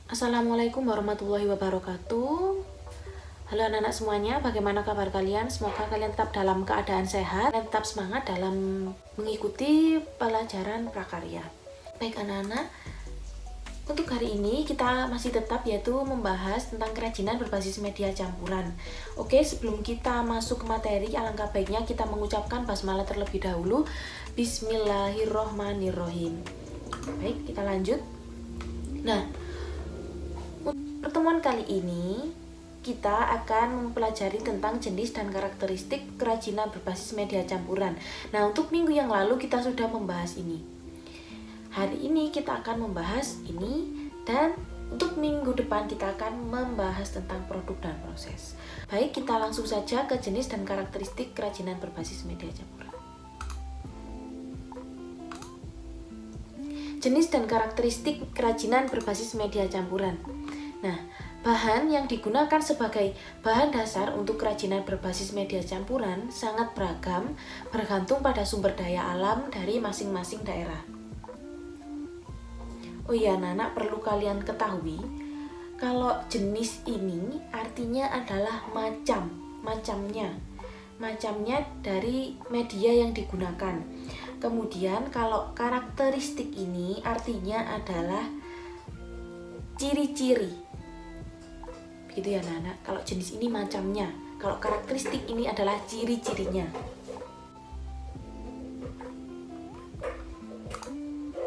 Assalamualaikum warahmatullahi wabarakatuh. Halo anak-anak semuanya, bagaimana kabar kalian? Semoga kalian tetap dalam keadaan sehat dan tetap semangat dalam mengikuti pelajaran prakarya. Baik anak-anak, untuk hari ini kita masih tetap yaitu membahas tentang kerajinan berbasis media campuran. Oke, sebelum kita masuk ke materi, alangkah baiknya kita mengucapkan basmalah terlebih dahulu. Bismillahirrohmanirrohim. Baik, kita lanjut. Nah, pertemuan kali ini kita akan mempelajari tentang jenis dan karakteristik kerajinan berbasis media campuran. Nah, untuk minggu yang lalu kita sudah membahas ini. Hari ini kita akan membahas ini, dan untuk minggu depan kita akan membahas tentang produk dan proses. Baik, kita langsung saja ke jenis dan karakteristik kerajinan berbasis media campuran. Jenis dan karakteristik kerajinan berbasis media campuran. Nah, bahan yang digunakan sebagai bahan dasar untuk kerajinan berbasis media campuran sangat beragam, bergantung pada sumber daya alam dari masing-masing daerah. Oh iya, anak-anak, perlu kalian ketahui, kalau jenis ini artinya adalah macamnya dari media yang digunakan. Kemudian kalau karakteristik ini artinya adalah ciri-ciri. Begitu ya anak-anak, kalau jenis ini macamnya, kalau karakteristik ini adalah ciri-cirinya.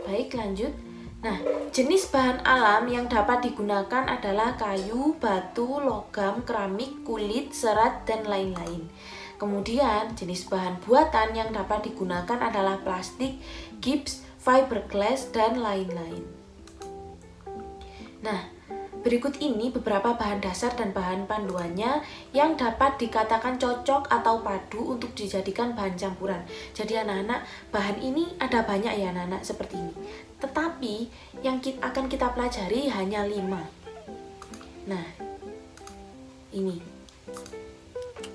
Baik, lanjut. Nah, jenis bahan alam yang dapat digunakan adalah kayu, batu, logam, keramik, kulit, serat, dan lain-lain. Kemudian, jenis bahan buatan yang dapat digunakan adalah plastik, gips, fiberglass, dan lain-lain. Nah, berikut ini beberapa bahan dasar dan bahan panduannya yang dapat dikatakan cocok atau padu untuk dijadikan bahan campuran. Jadi anak-anak, bahan ini ada banyak ya anak-anak seperti ini. Tetapi yang akan kita pelajari hanya 5. Nah, ini.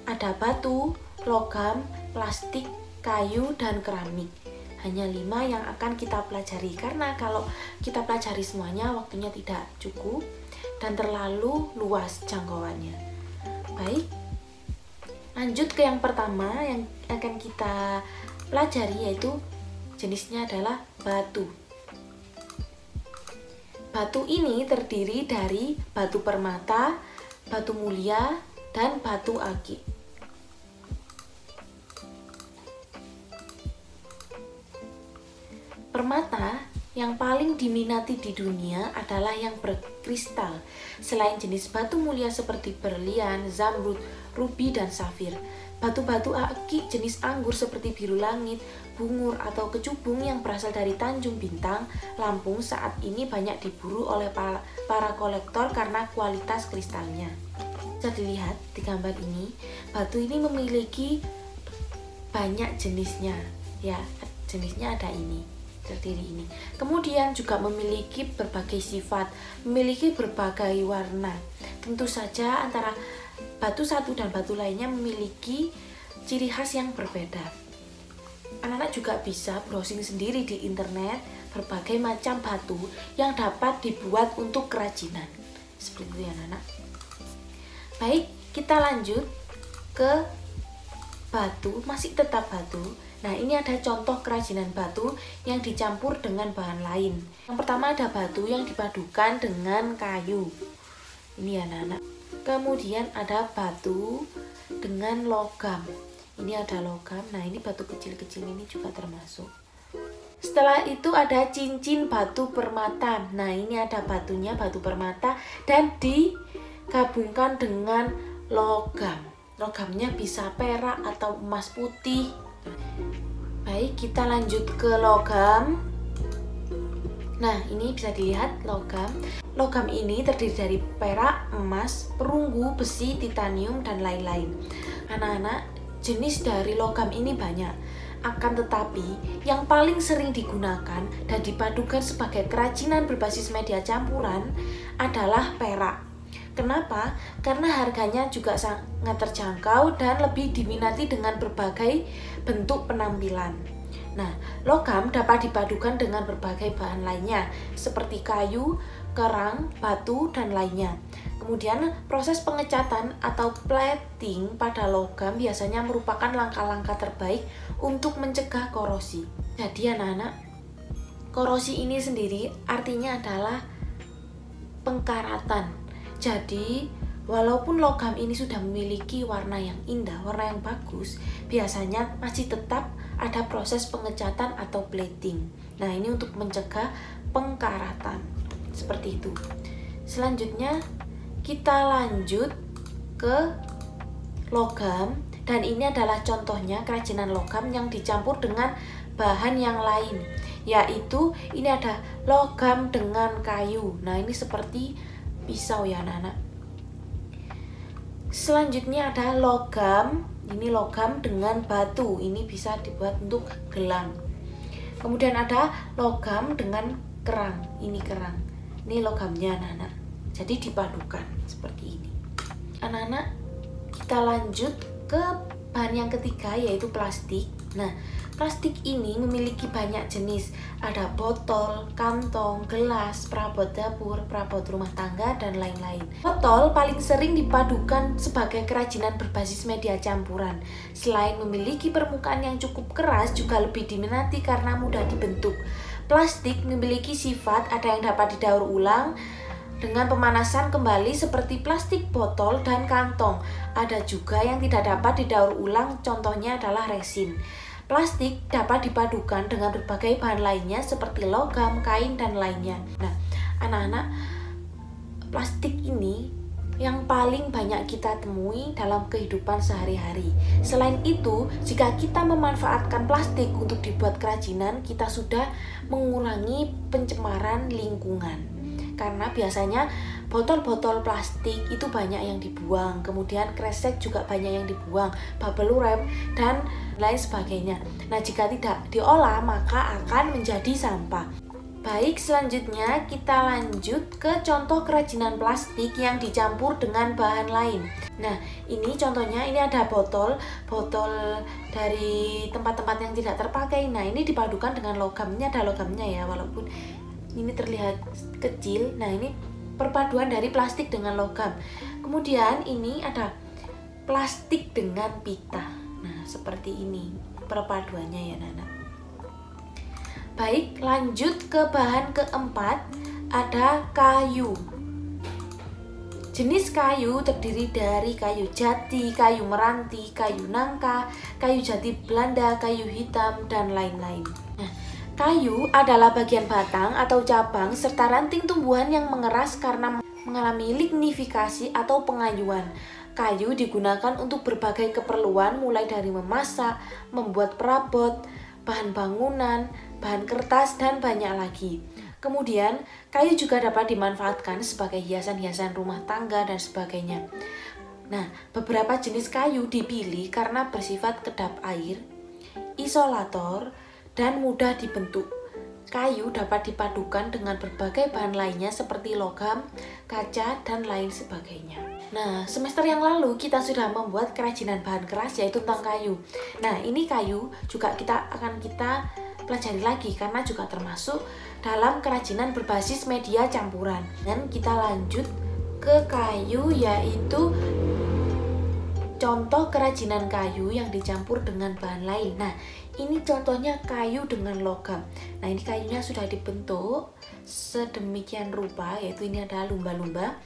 Ada batu, logam, plastik, kayu, dan keramik. Hanya 5 yang akan kita pelajari, karena kalau kita pelajari semuanya waktunya tidak cukup dan terlalu luas jangkauannya. Baik, lanjut ke yang pertama yang akan kita pelajari, yaitu jenisnya adalah batu. Batu ini terdiri dari batu permata, batu mulia, dan batu akik. Permata yang paling diminati di dunia adalah yang berkristal. Selain jenis batu mulia seperti berlian, zamrud, rubi, dan safir, batu-batu akik jenis anggur seperti biru langit, bungur, atau kecubung yang berasal dari Tanjung Bintang, Lampung saat ini banyak diburu oleh para kolektor karena kualitas kristalnya. Bisa dilihat di gambar ini, batu ini memiliki banyak jenisnya. Ya, jenisnya ada ini. Terdiri ini. Kemudian juga memiliki berbagai sifat, memiliki berbagai warna. Tentu saja antara batu satu dan batu lainnya memiliki ciri khas yang berbeda. Anak-anak juga bisa browsing sendiri di internet berbagai macam batu yang dapat dibuat untuk kerajinan. Seperti itu ya anak-anak. Baik, kita lanjut ke batu, masih tetap batu. Nah, ini ada contoh kerajinan batu yang dicampur dengan bahan lain. Yang pertama ada batu yang dipadukan dengan kayu. Ini ya anak-anak. Kemudian ada batu dengan logam. Ini ada logam. Nah, ini batu kecil-kecil ini juga termasuk. Setelah itu ada cincin batu permata. Nah, ini ada batunya, batu permata, dan digabungkan dengan logam. Logamnya bisa perak atau emas putih. Baik, kita lanjut ke logam. Nah, ini bisa dilihat logam. Logam ini terdiri dari perak, emas, perunggu, besi, titanium, dan lain-lain. Anak-anak, jenis dari logam ini banyak. Akan tetapi, yang paling sering digunakan dan dipadukan sebagai kerajinan berbasis media campuran adalah perak. Kenapa? Karena harganya juga sangat terjangkau dan lebih diminati dengan berbagai bentuk penampilan. Nah, logam dapat dipadukan dengan berbagai bahan lainnya seperti kayu, kerang, batu, dan lainnya. Kemudian proses pengecatan atau plating pada logam biasanya merupakan langkah-langkah terbaik untuk mencegah korosi. Jadi anak-anak, korosi ini sendiri artinya adalah pengkaratan. Jadi walaupun logam ini sudah memiliki warna yang indah, warna yang bagus, biasanya masih tetap ada proses pengecatan atau plating. Nah, ini untuk mencegah pengkaratan. Seperti itu. Selanjutnya kita lanjut ke logam, dan ini adalah contohnya kerajinan logam yang dicampur dengan bahan yang lain, yaitu ini ada logam dengan kayu. Nah, ini seperti pisau ya anak-anak. Selanjutnya ada logam, ini logam dengan batu, ini bisa dibuat untuk gelang. Kemudian ada logam dengan kerang, ini kerang, ini logamnya anak-anak. Jadi dipadukan seperti ini. Anak-anak, kita lanjut ke bahan yang ketiga, yaitu plastik. Nah, plastik ini memiliki banyak jenis. Ada botol, kantong, gelas, perabot dapur, perabot rumah tangga, dan lain-lain. Botol paling sering dipadukan sebagai kerajinan berbasis media campuran. Selain memiliki permukaan yang cukup keras, juga lebih diminati karena mudah dibentuk. Plastik memiliki sifat ada yang dapat didaur ulang dengan pemanasan kembali seperti plastik botol dan kantong. Ada juga yang tidak dapat didaur ulang, contohnya adalah resin. Plastik dapat dipadukan dengan berbagai bahan lainnya seperti logam, kain, dan lainnya. Nah, anak-anak, plastik ini yang paling banyak kita temui dalam kehidupan sehari-hari. Selain itu, jika kita memanfaatkan plastik untuk dibuat kerajinan, kita sudah mengurangi pencemaran lingkungan. Karena biasanya botol-botol plastik itu banyak yang dibuang, kemudian kresek juga banyak yang dibuang, bubble wrap, dan lain sebagainya. Nah, jika tidak diolah maka akan menjadi sampah. Baik, selanjutnya kita lanjut ke contoh kerajinan plastik yang dicampur dengan bahan lain. Nah, ini contohnya, ini ada botol dari tempat-tempat yang tidak terpakai. Nah, ini dipadukan dengan logam. Ini ada logamnya ya, walaupun ini terlihat kecil. Nah, ini perpaduan dari plastik dengan logam. Kemudian ini ada plastik dengan pita. Nah, seperti ini perpaduannya ya Nana. Baik, lanjut ke bahan keempat, ada kayu. Jenis kayu terdiri dari kayu jati, kayu meranti, kayu nangka, kayu jati Belanda, kayu hitam, dan lain-lain. Nah, kayu adalah bagian batang atau cabang serta ranting tumbuhan yang mengeras karena mengalami lignifikasi atau pengayuan. Kayu digunakan untuk berbagai keperluan, mulai dari memasak, membuat perabot, bahan bangunan, bahan kertas, dan banyak lagi. Kemudian, kayu juga dapat dimanfaatkan sebagai hiasan-hiasan rumah tangga dan sebagainya. Nah, beberapa jenis kayu dipilih karena bersifat kedap air, isolator, dan mudah dibentuk. Kayu dapat dipadukan dengan berbagai bahan lainnya seperti logam, kaca, dan lain sebagainya. Nah, semester yang lalu kita sudah membuat kerajinan bahan keras yaitu tentang kayu. Nah, ini kayu juga akan kita pelajari lagi karena juga termasuk dalam kerajinan berbasis media campuran. Dan kita lanjut ke kayu, yaitu contoh kerajinan kayu yang dicampur dengan bahan lain. Nah, ini contohnya kayu dengan logam. Nah, ini kayunya sudah dibentuk sedemikian rupa, yaitu ini ada lumba-lumba.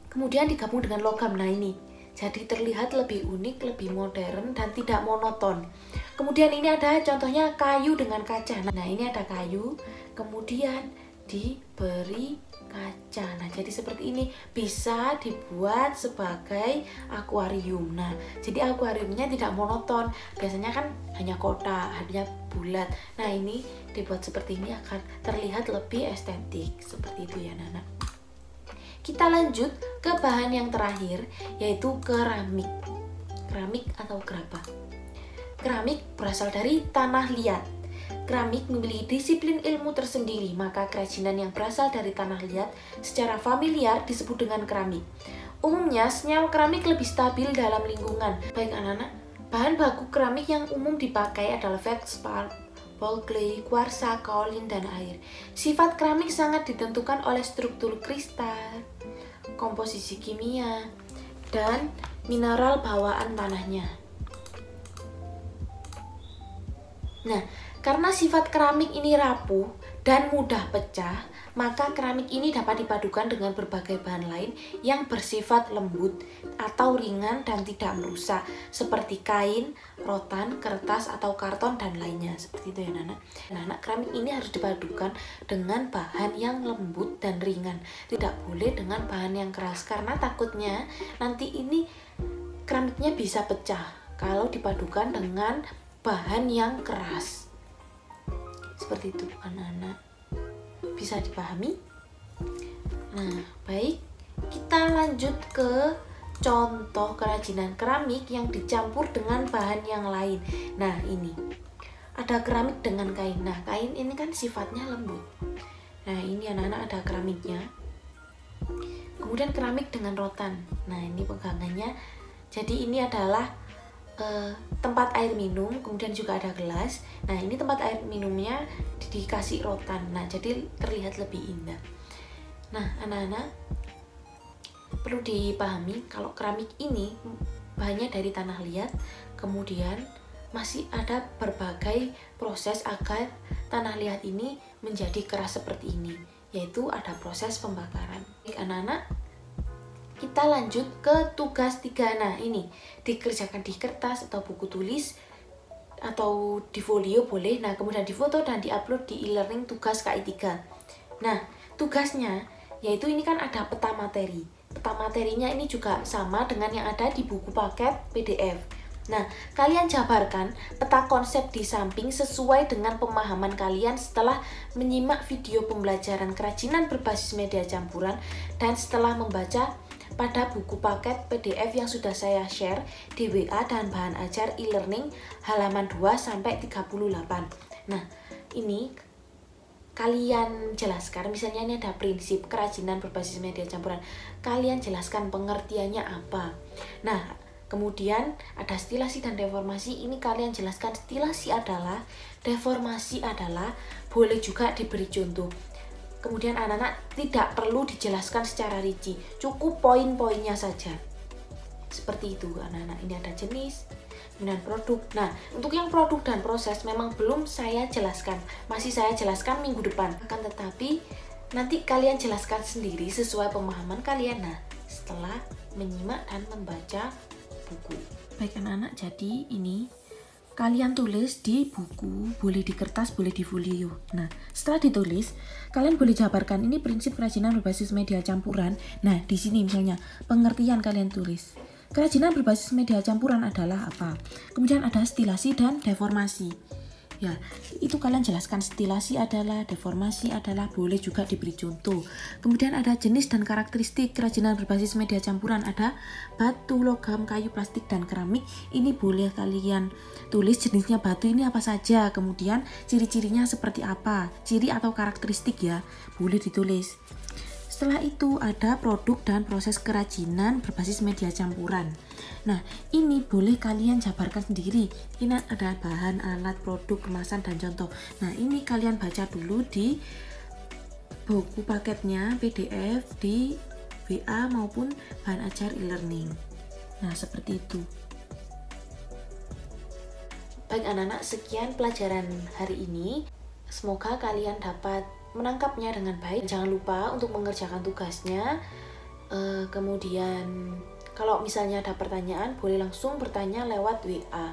Kemudian digabung dengan logam. Nah, ini jadi terlihat lebih unik, lebih modern, dan tidak monoton. Kemudian ini ada contohnya kayu dengan kaca. Nah, ini ada kayu, kemudian diberi kaca. Nah, jadi seperti ini bisa dibuat sebagai akuarium. Nah, jadi akuariumnya tidak monoton. Biasanya kan hanya kotak, hanya bulat. Nah, ini dibuat seperti ini akan terlihat lebih estetik. Seperti itu ya, Nana. Kita lanjut ke bahan yang terakhir, yaitu keramik. Keramik atau gerabah. Keramik berasal dari tanah liat. Keramik memiliki disiplin ilmu tersendiri, maka kerajinan yang berasal dari tanah liat secara familiar disebut dengan keramik. Umumnya, senyawa keramik lebih stabil dalam lingkungan. Baik anak-anak, bahan baku keramik yang umum dipakai adalah feldspar, ball clay, kuarsa, kaolin, dan air. Sifat keramik sangat ditentukan oleh struktur kristal, komposisi kimia, dan mineral bawaan tanahnya. Nah, karena sifat keramik ini rapuh dan mudah pecah, maka keramik ini dapat dipadukan dengan berbagai bahan lain yang bersifat lembut atau ringan dan tidak merusak, seperti kain, rotan, kertas, atau karton, dan lainnya. Seperti itu ya anak-anak. Nah, keramik ini harus dipadukan dengan bahan yang lembut dan ringan. Tidak boleh dengan bahan yang keras, karena takutnya nanti ini keramiknya bisa pecah kalau dipadukan dengan bahan yang keras. Seperti itu anak-anak, bisa dipahami? Nah, baik, kita lanjut ke contoh kerajinan keramik yang dicampur dengan bahan yang lain. Nah, ini ada keramik dengan kain. Nah, kain ini kan sifatnya lembut. Nah, ini anak-anak ada keramiknya. Kemudian keramik dengan rotan. Nah, ini pegangannya. Jadi ini adalah tempat air minum, kemudian juga ada gelas. Nah, ini tempat air minumnya dikasih rotan. Nah, jadi terlihat lebih indah. Nah, anak-anak perlu dipahami kalau keramik ini bahannya dari tanah liat, kemudian masih ada berbagai proses agar tanah liat ini menjadi keras seperti ini, yaitu ada proses pembakaran. Baik anak-anak, kita lanjut ke tugas 3. Nah, ini dikerjakan di kertas atau buku tulis atau di folio boleh. Nah, kemudian difoto dan diupload di e-learning tugas KI 3. Nah, tugasnya yaitu ini kan ada peta materi. Peta materinya ini juga sama dengan yang ada di buku paket PDF. Nah, kalian jabarkan peta konsep di samping sesuai dengan pemahaman kalian setelah menyimak video pembelajaran kerajinan berbasis media campuran dan setelah membaca pada buku paket PDF yang sudah saya share di WA dan bahan ajar e-learning halaman 2-38. Nah, ini kalian jelaskan, misalnya ini ada prinsip kerajinan berbasis media campuran. Kalian jelaskan pengertiannya apa. Nah, kemudian ada stilasi dan deformasi. Ini kalian jelaskan stilasi adalah, deformasi adalah, boleh juga diberi contoh. Kemudian anak-anak tidak perlu dijelaskan secara rinci, cukup poin-poinnya saja. Seperti itu anak-anak. Ini ada jenis, kemudian produk. Nah, untuk yang produk dan proses memang belum saya jelaskan, masih saya jelaskan minggu depan. Akan tetapi nanti kalian jelaskan sendiri sesuai pemahaman kalian. Nah, setelah menyimak dan membaca buku. Baik anak-anak, jadi ini kalian tulis di buku, boleh di kertas, boleh di folio. Nah, setelah ditulis, kalian boleh jabarkan ini prinsip kerajinan berbasis media campuran. Nah, di sini misalnya pengertian kalian tulis. Kerajinan berbasis media campuran adalah apa? Kemudian ada stilasi dan deformasi. Ya, itu kalian jelaskan stilasi adalah, deformasi adalah, boleh juga diberi contoh. Kemudian ada jenis dan karakteristik kerajinan berbasis media campuran, ada batu, logam, kayu, plastik, dan keramik. Ini boleh kalian tulis jenisnya batu ini apa saja, kemudian ciri-cirinya seperti apa, ciri atau karakteristik ya, boleh ditulis. Setelah itu ada produk dan proses kerajinan berbasis media campuran. Nah, ini boleh kalian jabarkan sendiri. Ini ada bahan, alat, produk, kemasan, dan contoh. Nah, ini kalian baca dulu di buku paketnya PDF di WA maupun bahan ajar e-learning. Nah, seperti itu. Baik anak-anak, sekian pelajaran hari ini. Semoga kalian dapat menangkapnya dengan baik. Jangan lupa untuk mengerjakan tugasnya. Kemudian kalau misalnya ada pertanyaan, boleh langsung bertanya lewat WA.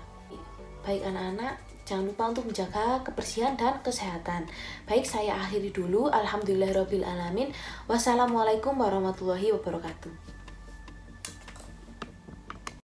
Baik anak-anak, jangan lupa untuk menjaga kebersihan dan kesehatan. Baik, saya akhiri dulu. Alhamdulillahirabbil alamin. Wassalamualaikum warahmatullahi wabarakatuh.